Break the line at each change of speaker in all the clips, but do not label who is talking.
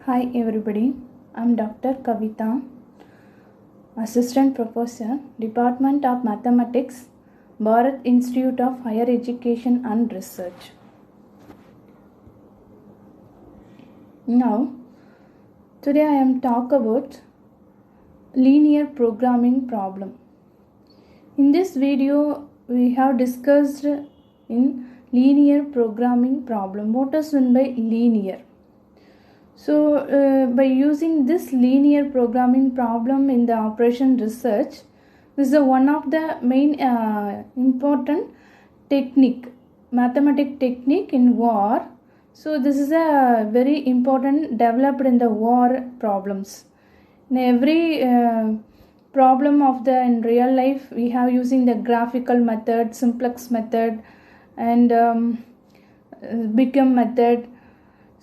Hi everybody, I'm Dr. Kavita, Assistant Professor, Department of Mathematics, Bharat Institute of Higher Education and Research. Now, today I am talk about linear programming problem. In this video, we have discussed in linear programming problem. What is meant by linear? So, by using this linear programming problem in the operation research, this is one of the main important technique, mathematic technique in war. So, this is a very important developed in the war problems. In every problem of the in real life, we have using the graphical method, simplex method, and Bickham method.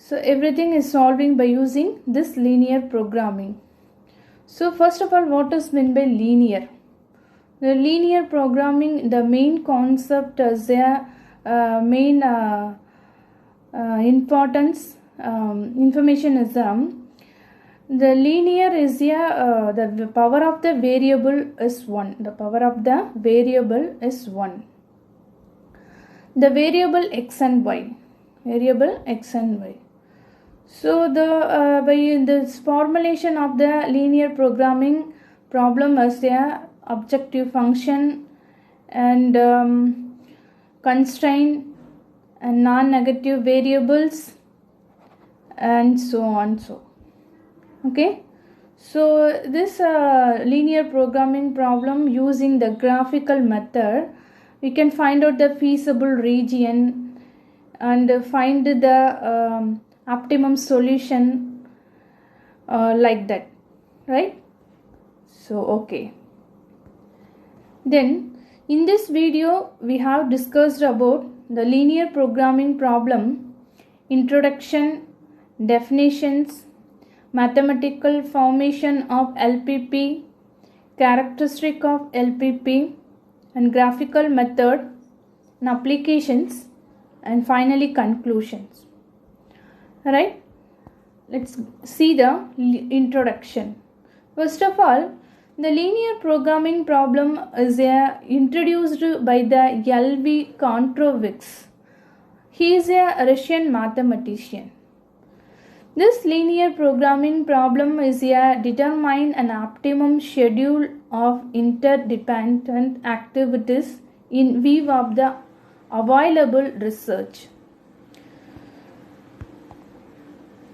So everything is solving by using this linear programming. So first of all, what is meant by linear? The linear programming, the main concept is a main importance information is the linear is the power of the variable is 1. The power of the variable is 1. The variable x and y. Variable x and y. So by this formulation of the linear programming problem as a objective function and constraint and non-negative variables and so on. Okay. So this linear programming problem using the graphical method, we can find out the feasible region and find the optimum solution like that, right? So okay, then in this video we have discussed about the linear programming problem, introduction, definitions, mathematical formation of LPP, characteristic of LPP, and graphical method and applications, and finally conclusions. Right, let's see the introduction. First of all, the linear programming problem is introduced by the L.V. Kontrovich. He is a Russian mathematician. This linear programming problem is determine an optimum schedule of interdependent activities in view of the available research.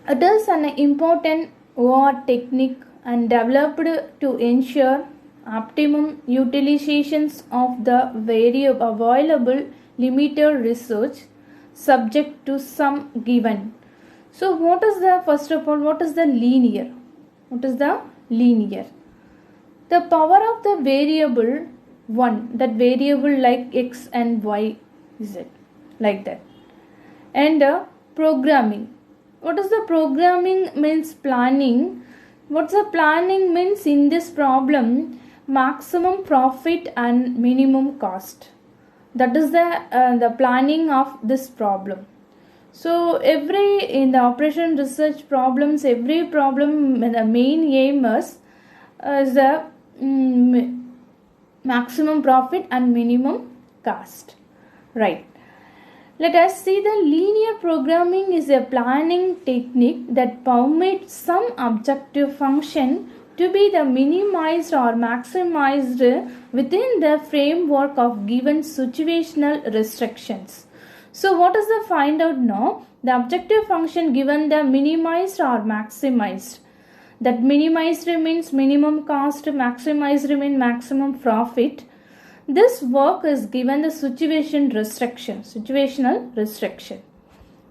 It is an important war technique and developed to ensure optimum utilizations of the available limited research subject to some given. So what is the, first of all, what is the linear? What is the linear? The power of the variable 1, that variable like x and y is it, like that. And programming. What is the programming means? Planning. What's the planning means in this problem? Maximum profit and minimum cost. That is the planning of this problem. So in the operation research problems, every problem, the main aim is the maximum profit and minimum cost. Right. Let us see the linear programming is a planning technique that permits some objective function to be the minimized or maximized within the framework of given situational restrictions. So what is the find out now? The objective function given the minimized or maximized. That minimized means minimum cost, maximized means maximum profit. This work is given the situational restriction.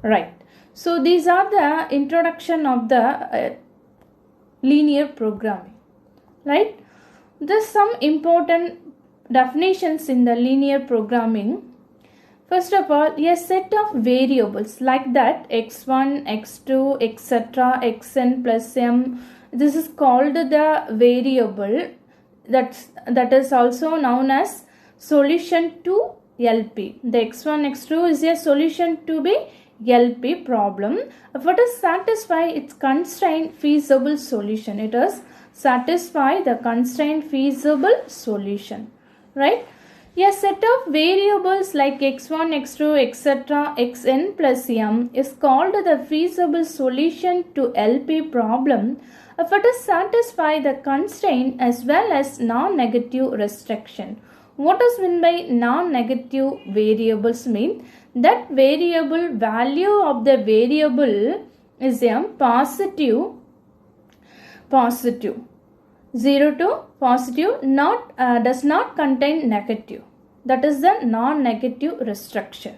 Right. So these are the introduction of the linear programming. Right. There's some important definitions in the linear programming. First of all, a set of variables like that x1, x2, etc., xn plus m. This is called the variable. That is also known as solution to LP. The x1, x2 is a solution to be LP problem if it is satisfy its constraint feasible solution. It is satisfy the constraint feasible solution, right? A set of variables like x1, x2, etc. xn plus m is called the feasible solution to LP problem if it is satisfy the constraint as well as non-negative restriction. What is meant by non-negative variables mean? That variable value of the variable is a positive 0 to positive, not does not contain negative. That is the non-negative restriction,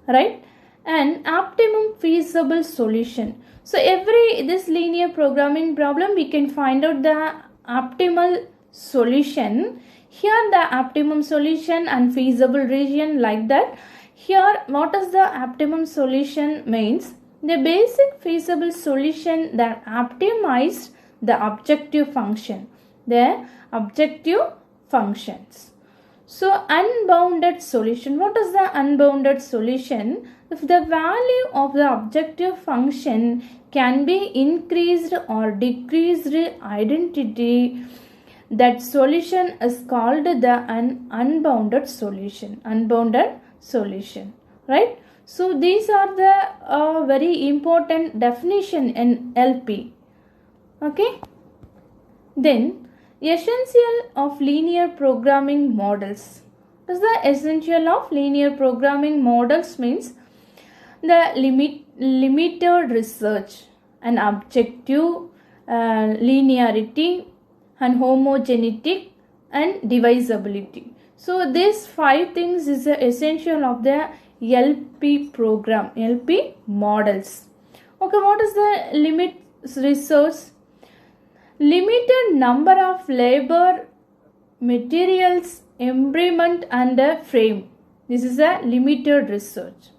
right? And optimum feasible solution. So this linear programming problem we can find out the optimal solution. Here the optimum solution and feasible region like that. Here what is the optimum solution means? The basic feasible solution that optimized the objective function. The objective functions. So unbounded solution. What is the unbounded solution? If the value of the objective function can be increased or decreased identity, that solution is called the unbounded solution. Unbounded solution, right? So these are the very important definition in LP. Okay. Then essential of linear programming models. What is the essential of linear programming models means? The limited research and objective linearity and homogeneity and divisibility. So these 5 things is the essential of the LP program, LP models. Okay, what is the limit resource? Limited number of labor, materials, implement and a frame. This is a limited research.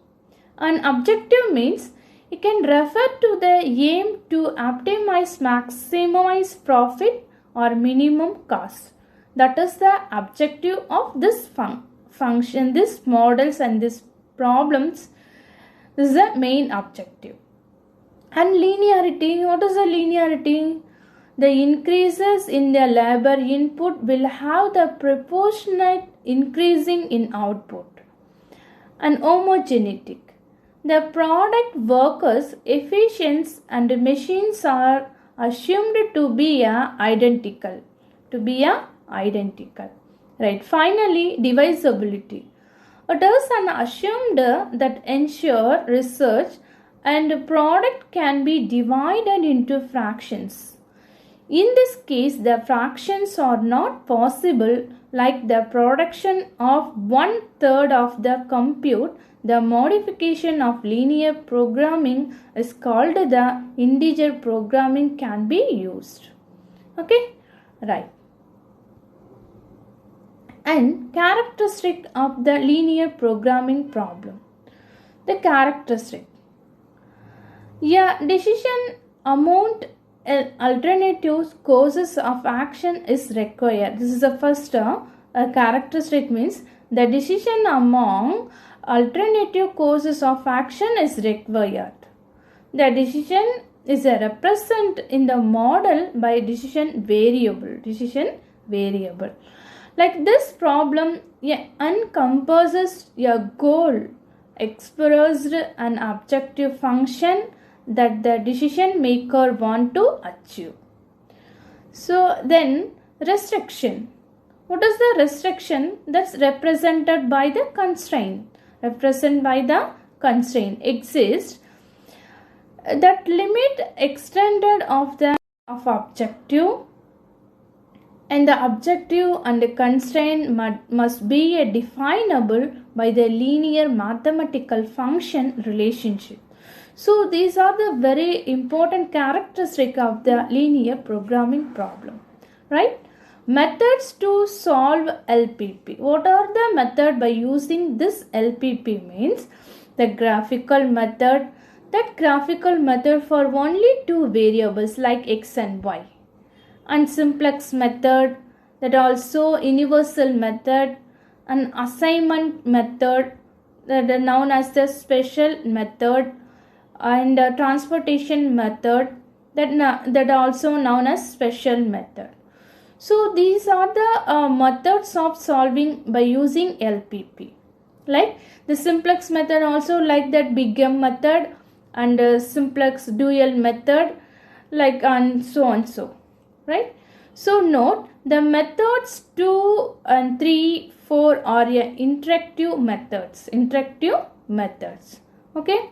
And objective means it can refer to the aim to optimize, maximize profit or minimum cost. That is the objective of this function, this models and these problems. This is the main objective. And linearity, what is the linearity? The increases in the labor input will have the proportionate increasing in output. And homogeneity, the product workers' efficiency and machines are assumed to be identical. Right. Finally, divisibility. It is an assumed that ensure research and product can be divided into fractions. In this case, the fractions are not possible, like the production of 1/3 of the compute. The modification of linear programming is called the integer programming can be used. Okay, right. And characteristic of the linear programming problem. The characteristic. Decision amount alternatives courses of action is required. This is the first characteristic means the decision among alternative courses of action is required. The decision is represented in the model by decision variable. Like this problem encompasses a goal expressed an objective function that the decision maker want to achieve. So then restriction. What is the restriction? That's represented by the constraint. Exists that limit extended of objective, and the objective and the constraint must be definable by the linear mathematical function relationship. So these are the very important characteristics of the linear programming problem, right? Methods to solve LPP. What are the methods by using this LPP means? The graphical method. That graphical method for only 2 variables like x and y. And simplex method. That also universal method. And assignment method. that are known as the special method, and transportation method, that are also known as special method. So these are the methods of solving by using LPP. Like the simplex method, also like that big M method, and simplex dual method, like, and so on, so right. So note the methods 2 and 3, 4 are interactive methods. Okay.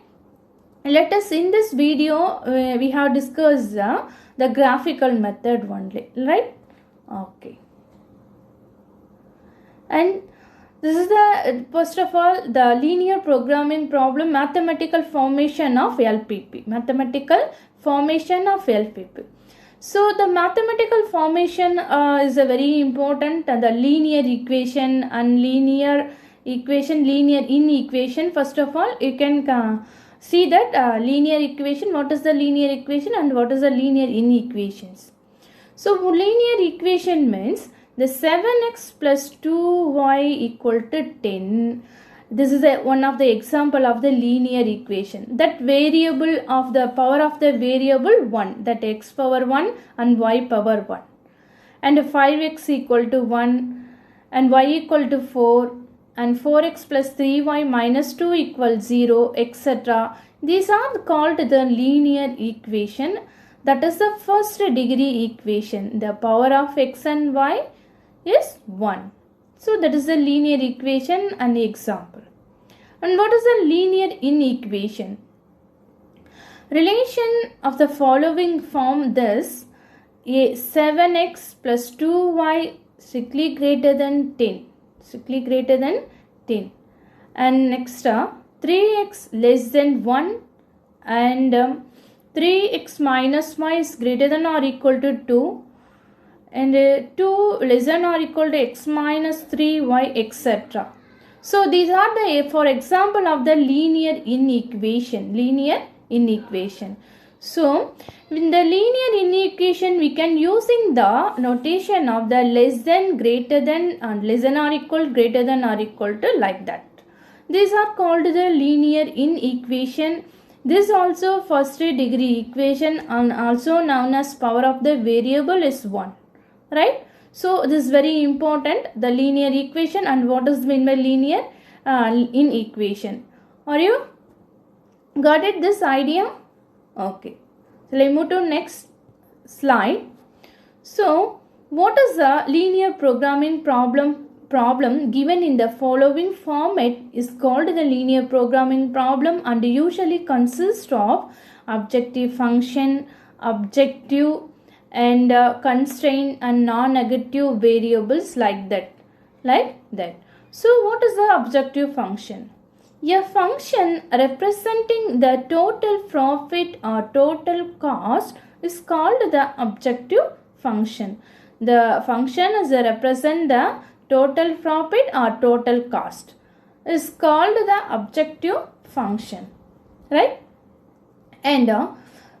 Let us, in this video we have discussed the graphical method only, right? Okay. And this is the, first of all, the linear programming problem, mathematical formation of LPP. So the mathematical formation is a very important, the linear equation and linear inequation. First of all, you can see that linear equation, what is the linear equation and what is the linear inequations. So linear equation means the 7x plus 2y equal to 10. This is one of the example of the linear equation. That variable of the power of the variable 1, that x power 1 and y power 1. And 5x equal to 1 and y equal to 4 and 4x plus 3y minus 2 equals 0, etc. These are called the linear equation. That is the first degree equation. The power of x and y is 1. So that is the linear equation and example. And what is the linear inequation? Relation of the following form this: a 7x plus 2y strictly greater than 10. And next 3x less than 1 and 3x minus y is greater than or equal to 2, and 2 less than or equal to x minus 3y, etc. So these are the, for example, of the linear inequation. So in the linear inequation, we can using the notation of the less than, greater than, and less than or equal, greater than or equal to, like that. These are called the linear inequation. This also first degree equation and also known as power of the variable is 1, right? So this is very important, the linear equation and what is meant by linear inequation. Are you got it, this idea? Okay. So let's move to next slide. So what is a linear programming problem given in the following format is called the linear programming problem, and usually consists of objective function, objective and constraint and non-negative variables, like that. So what is the objective function? A function representing the total profit or total cost is called the objective function. The function is represent the total profit or total cost is called the objective function, right? And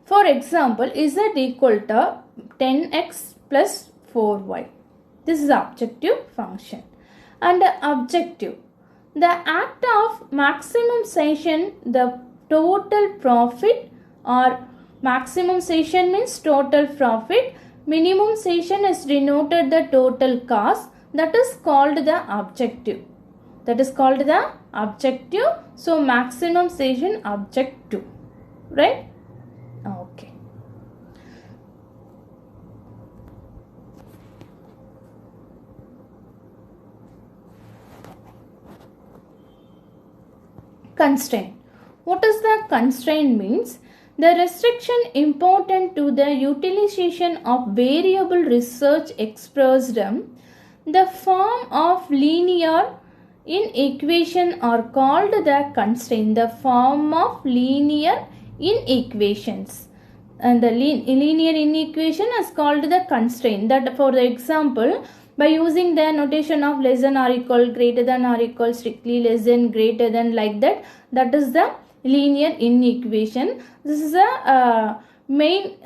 for example, z equal to 10x plus 4y. This is the objective function. And objective, the act of maximization the total profit, or maximization means total profit, minimization is denoted the total cost, that is called the objective. So maximization objective, right? Okay. Constraint. What is the constraint means? The restriction important to the utilization of variable research expressed the form of linear inequation are called the constraint. The form of linear inequations, and the linear inequation is called the constraint. That, for the example, by using the notation of less than or equal, greater than or equal, strictly less than, greater than, like that, that is the linear inequation. This is a main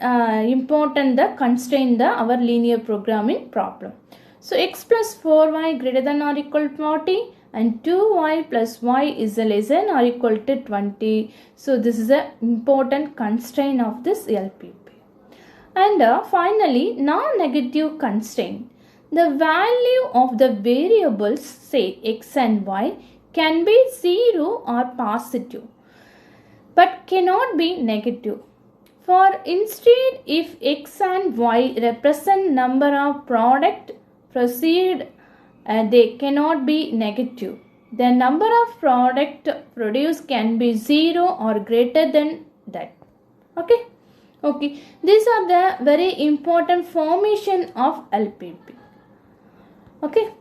important the constraint our linear programming problem. So x plus 4y greater than or equal to 40 and 2y plus y is less than or equal to 20. So this is an important constraint of this LPP. And finally, non-negative constraint. The value of the variables, say x and y, can be 0 or positive, but cannot be negative. For instead, if x and y represent number of product proceed, they cannot be negative. The number of product produced can be 0 or greater than that. Okay, these are the very important formation of LPP. Okay,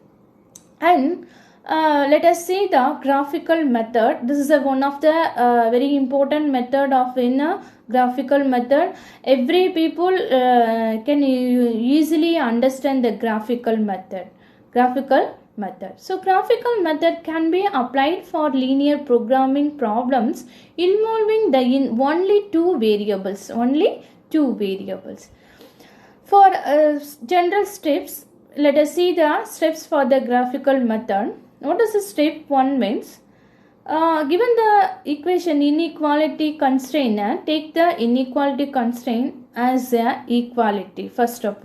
and let us see the graphical method. This is one of the very important method of in a graphical method. Every people can easily understand the graphical method. So graphical method can be applied for linear programming problems involving only two variables. For general steps, let us see the steps for the graphical method. What does the step 1 means? Given the equation inequality constraint, take the inequality constraint as a equality. First step,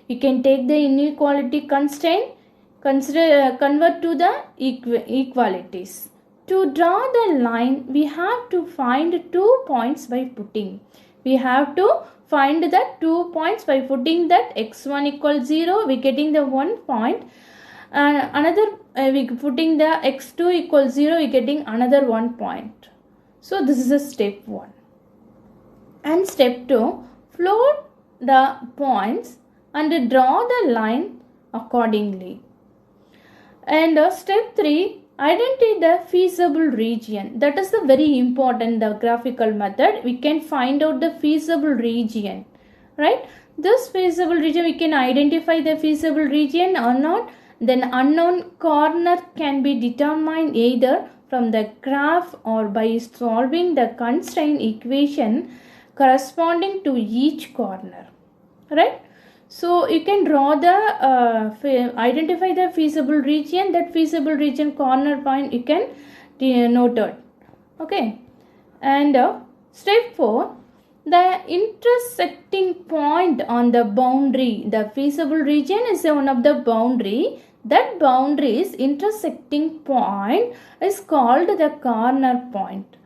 you can take the inequality constraint, convert to the equalities. To draw the line, we have to find 2 points by putting. We have to find the 2 points by putting that x1 equals 0, we getting the 1 point. And another we putting the x2 equals 0, we getting another 1 point. So this is a step 1. And step 2, float the points and draw the line accordingly. And step 3, identify the feasible region. That is the very important, the graphical method. We can find out the feasible region, right? This feasible region, we can identify the feasible region or not. Then unknown corner can be determined either from the graph or by solving the constraint equation corresponding to each corner, right? So you can draw the identify the feasible region. That feasible region corner point you can note it. Okay, and step 4, the intersecting point on the boundary. The feasible region is one of the boundary. That boundary's intersecting point is called the corner point.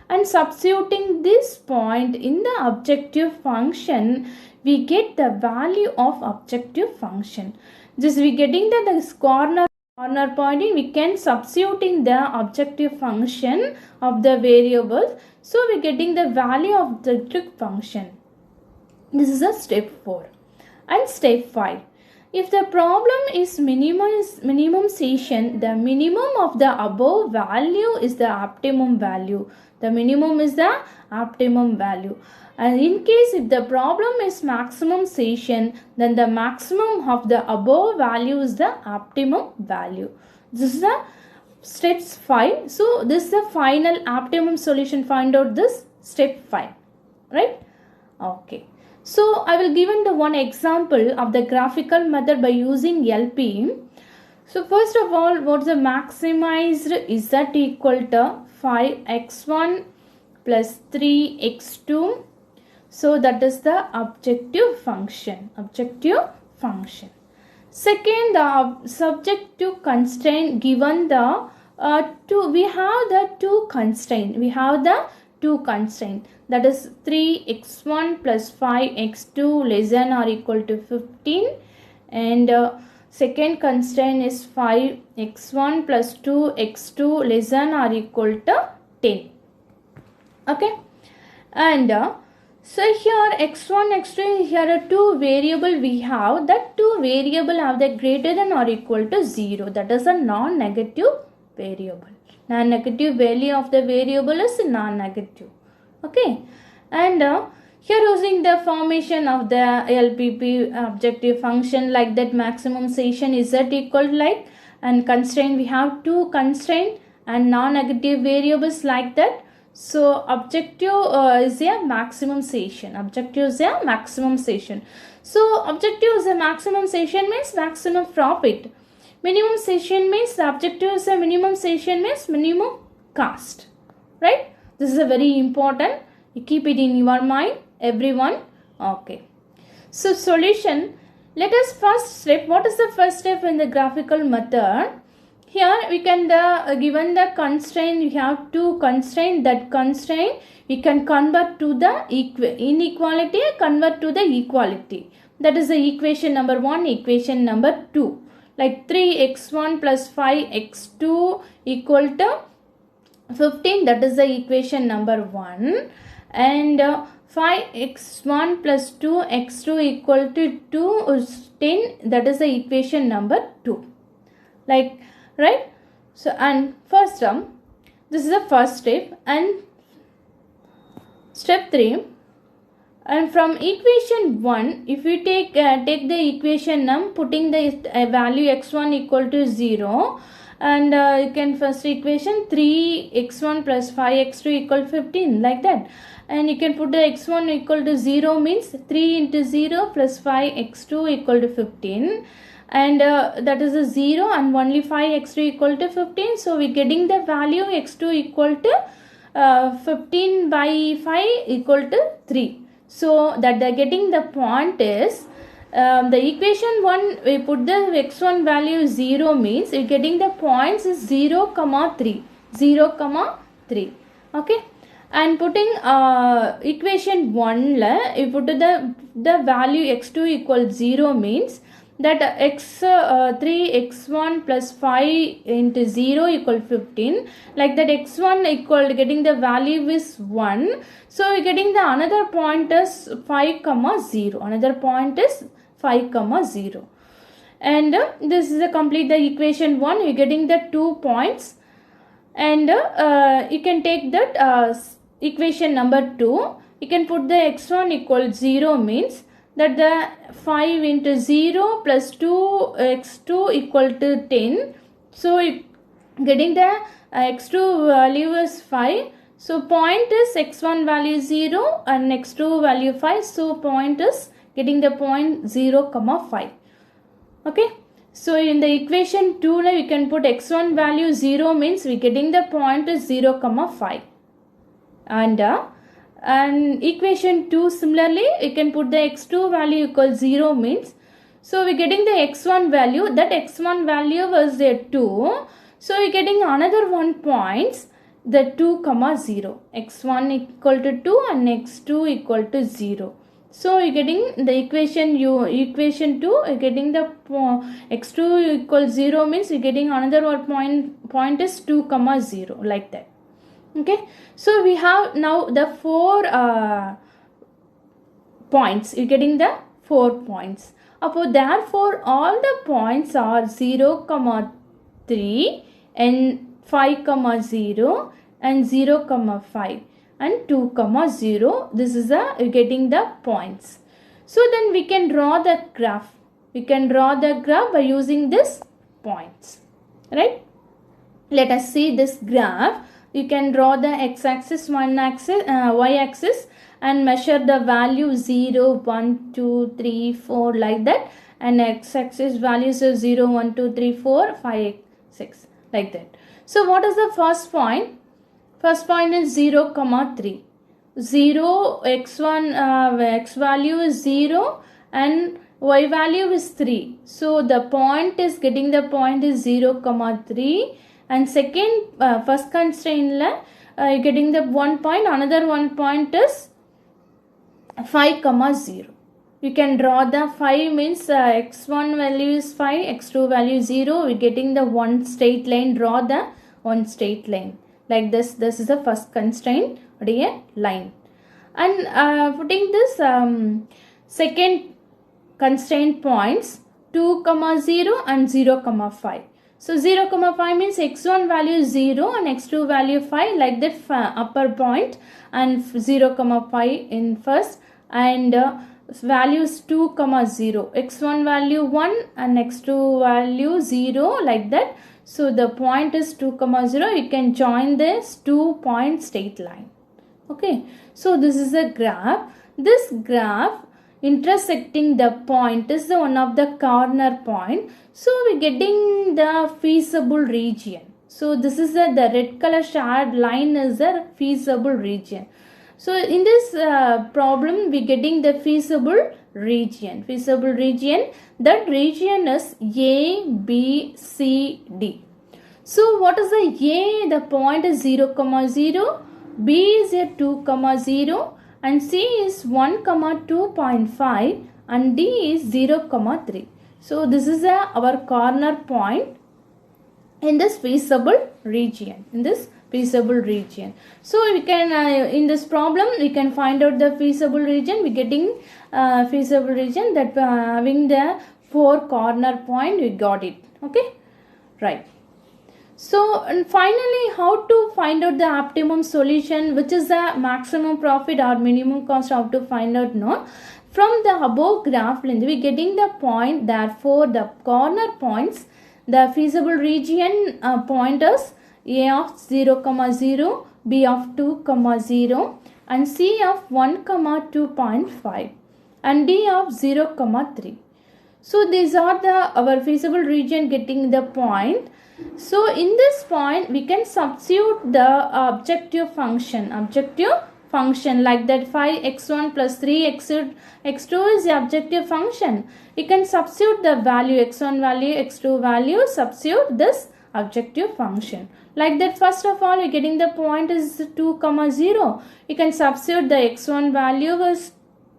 And substituting this point in the objective function, we get the value of objective function. Just we getting this corner pointing, we can substituting the objective function of the variables. So we getting the value of the objective function. This is a step 4. And step 5. If the problem is minimization, the minimum of the above value is the optimum value. The minimum is the optimum value. And in case if the problem is maximization, then the maximum of the above value is the optimum value. This is the steps 5. So this is the final optimum solution. Find out this step 5, right? Okay. So I will give the one example of the graphical method by using LP. So first of all, what's the maximized z equal to 5x1 plus 3x2. So that is the objective function. Second, the subjective constraint given the we have the two constraint. That is 3x1 plus 5x2 less than or equal to 15. And second constraint is 5x1 plus 2x2 less than or equal to 10. Okay. And so here x1, x2, here are two variable we have. That two variable have the greater than or equal to 0. That is a non-negative variable. Non-negative value of the variable is non-negative. Okay. And here using the formation of the LPP objective function like that, maximization is z equal to like, and constraint we have two constraint and non-negative variables like that. So objective is a maximization. So objective is a maximization means maximum profit. Minimum session means the objective is a minimum session means minimum cost, right? This is a very important. You keep it in your mind, everyone. Okay. So solution. Let us first step. What is the first step in the graphical method? Here we can given the constraint, we have to constraint. That constraint we can convert to the inequality, convert to the equality. That is the equation number 1, equation number 2. Like 3x1 plus 5x2 equal to 15. That is the equation number 1. And 5x1 plus 2x2 equal to 2 is 10. That is the equation number 2. Like, right? So, and first term, this is the first step, and step 3. And from equation 1, if you take the equation putting the value x1 equal to 0, and you can first equation 3x1 plus 5x2 equal 15, like that. And you can put the x1 equal to 0 means 3 into 0 plus 5x2 equal to 15. And that is a 0 and only 5x2 equal to 15. So we are getting the value x2 equal to 15 by 5 equal to 3. So that they are getting the point is the equation 1 we put the x1 value 0 means we are getting the points is 0 comma 3, 0 comma 3. Okay. And putting equation 1 la you put the value x2 equals 0 means that 3x1 plus 5 into 0 equal 15. Like that x1 equal getting the value is 1. So we are getting the another point is 5 comma 0. Another point is 5 comma 0. And this is a complete the equation 1. You are getting the 2 points. And you can take that equation number 2. You can put the x1 equals 0 means that the 5 into 0 plus 2x2 equal to 10. So getting the x2 value is 5. So point is x1 value 0 and x2 value 5. So point is getting the point 0 comma 5. Okay. So in the equation 2 we can put x1 value 0 means we getting the point is 0 comma 5. And equation 2 similarly we can put the x2 value equals 0 means, so we are getting the x1 value, that x1 value was there 2, so we are getting another 1 points, the 2 comma 0, x1 equal to 2 and x2 equal to 0. So you are getting the equation 2 you are getting the x2 equals 0 means you are getting another 1 point is 2 comma 0, like that. Okay, so we have now the 4 points. You're getting the 4 points. Therefore, all the points are 0 comma 3 and 5 comma 0 and 0 comma 5 and 2 comma 0. This is you're getting the points. So then we can draw the graph. We can draw the graph by using this points. Right? Let us see this graph. You can draw the x-axis, y-axis and measure the value 0, 1, 2, 3, 4 like that. And x-axis values are 0, 1, 2, 3, 4, 5, 6 like that. So what is the first point? First point is 0, comma 3. 0, x1, x value is 0 and y value is 3. So the point is getting the point is 0, comma 3. And second, first constraint getting the 1 point, another 1 point is 5 comma 0. You can draw the 5 means x1 value is 5, x2 value 0. We getting the one straight line, draw the one straight line. Like this, this is the first constraint, a line. And putting this second constraint points 2 comma 0 and 0 comma 5. So 0 comma 5 means x1 value is 0 and x2 value 5, like that upper point, and 0 comma 5 in first, and values 2 comma 0, x1 value 1 and x2 value 0, like that. So the point is 2 comma 0. You can join this 2 point straight line. Okay, so this is a graph. This graph intersecting the point is the one of the corner point. So we're getting the feasible region. So this is the red color shaded line is the feasible region. So in this problem we getting the feasible region. That region is A, B, C, D. So what is the A? The point is 0, 0. B is a 2, 0. And C is 1, 2.5. And D is 0, 3. So this is our corner point in this feasible region. So we can in this problem we can find out the feasible region. We getting feasible region that having the 4 corner point. We got it. Okay, right. So and finally, how to find out the optimum solution, which is the maximum profit or minimum cost? How to find out? No, from the above graph we getting the point. Therefore the corner points, the feasible region point is A of 0, 0, B of 2, 0, and C of 1, 2.5, and D of 0, 3. So these are our feasible region getting the point. So in this point we can substitute the objective function like that 5x1 plus 3x2 is the objective function. You can substitute the value x1 value, x2 value, substitute this objective function. Like that, first of all, we getting the point is 2, 0. You can substitute the x1 value is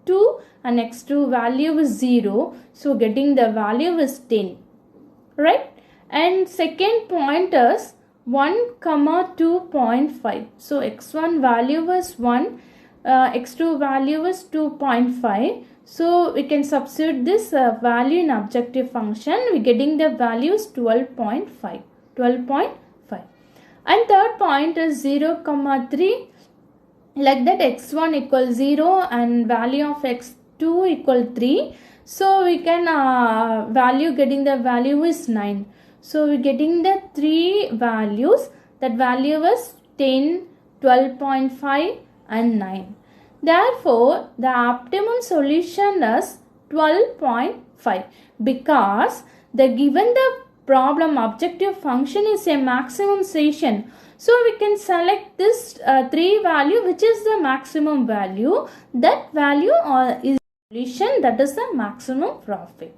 2 and x2 value is 0. So getting the value is 10. Right? And second point is 1, 2.5. So x1 value is 1, x2 value is 2.5. So we can substitute this value in objective function. We getting the value is 12.5. And third point is 0, 3. Like that, x1 equals 0 and value of x2 equal 3. So we can getting the value is 9. So we getting the 3 values. That value is 10, 12.5 and 9. Therefore, the optimum solution is 12.5 because the given the problem objective function is a maximum solution. So we can select this 3 value, which is the maximum value. That value is solution, that is the maximum profit.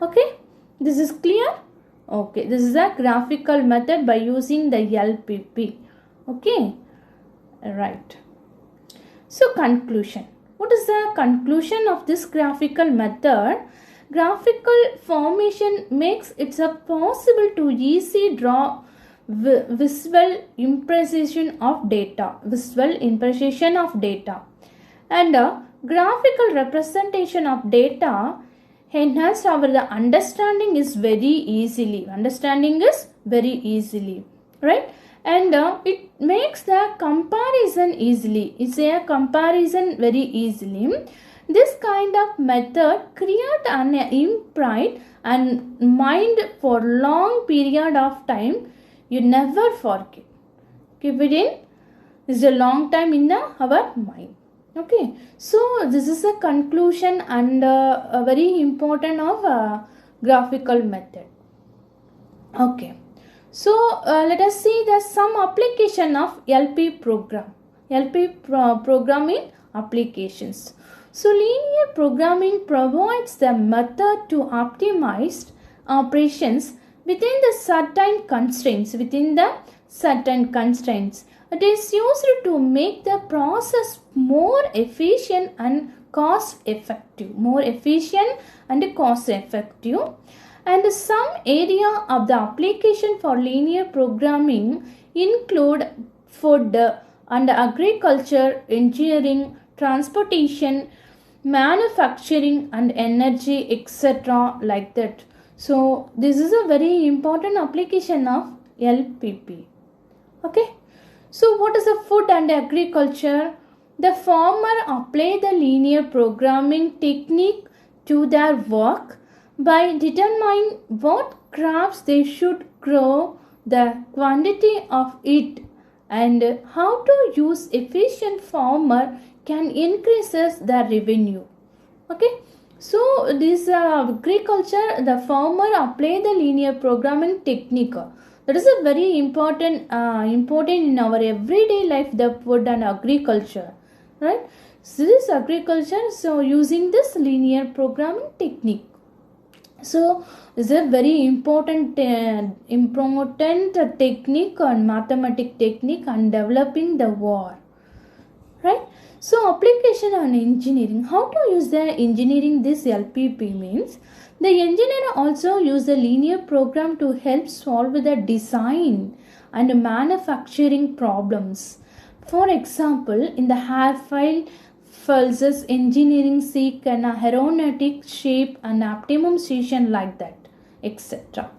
Okay, this is clear. Okay, this is a graphical method by using the LPP. Okay, right. So conclusion. What is the conclusion of this graphical method? Graphical formation makes it possible to easily draw visual impression of data. And graphical representation of data enhance our the understanding is very easily. Right? And it makes the comparison easily. It's a comparison very easily. This kind of method create an imprint and mind for long period of time. You never forget. Keep it in. This is a long time in our mind. Okay. So this is a conclusion and a very important of graphical method. Okay. So let us see the some application of LP programming applications. So linear programming provides the method to optimize operations within the certain constraints. It is used to make the process more efficient and cost effective. And some area of the application for linear programming include food and agriculture, engineering, transportation, manufacturing and energy, etc. like that. So this is a very important application of LPP. Okay. So what is the food and agriculture? The farmer apply the linear programming technique to their work by determining what crops they should grow, the quantity of it, and how to use efficient farmer can increase their revenue. Okay, so this agriculture, the farmer apply the linear programming technique. That is a very important in our everyday life, the food and agriculture, right? So this agriculture, so using this linear programming technique. So this is a very important technique and mathematic technique and developing the war, right? So application on engineering, how to use the engineering this LPP means the engineer also use the linear program to help solve the design and manufacturing problems. For example, in the airfoil pulses engineering seek an aeronautic shape and optimum station like that, etc.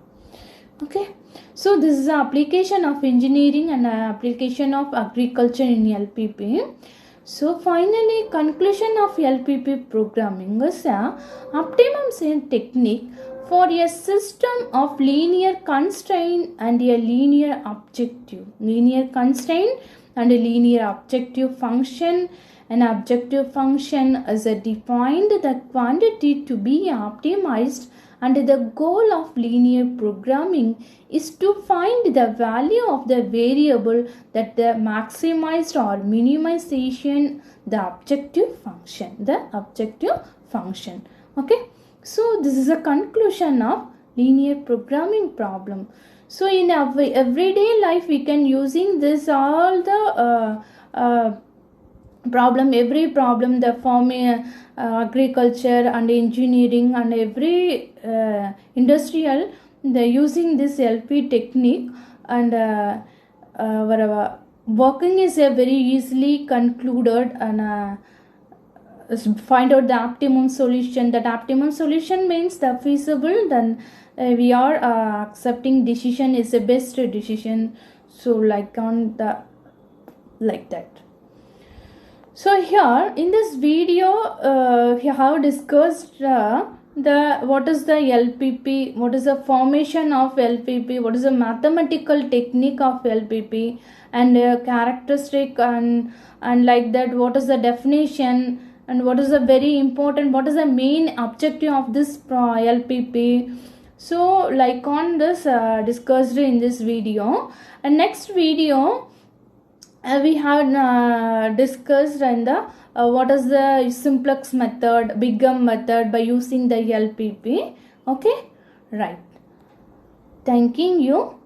Okay, so this is the application of engineering and application of agriculture in LPP. So finally, conclusion of LPP programming is a optimum state technique for a system of linear constraint and a linear objective. Linear constraint and a linear objective function. An objective function is defined the quantity to be optimized, and the goal of linear programming is to find the value of the variable that the maximized or minimization the objective function. Okay, so this is a conclusion of linear programming problem. So in our everyday life we can using this all the problem, every problem, the farming, agriculture and engineering and every industrial, they using this LP technique, and our working is very easily concluded, and find out the optimum solution. That optimum solution means the feasible, then we are accepting decision is the best decision. So like on the like that. So here in this video we have discussed the what is the LPP, what is the formation of LPP, what is the mathematical technique of LPP, and characteristic, and like that, what is the definition, and what is the very important, what is the main objective of this LPP. So like on this discussed in this video, and next video we have discussed in the what is the simplex method, Bigham method by using the LPP. Okay, right. Thanking you.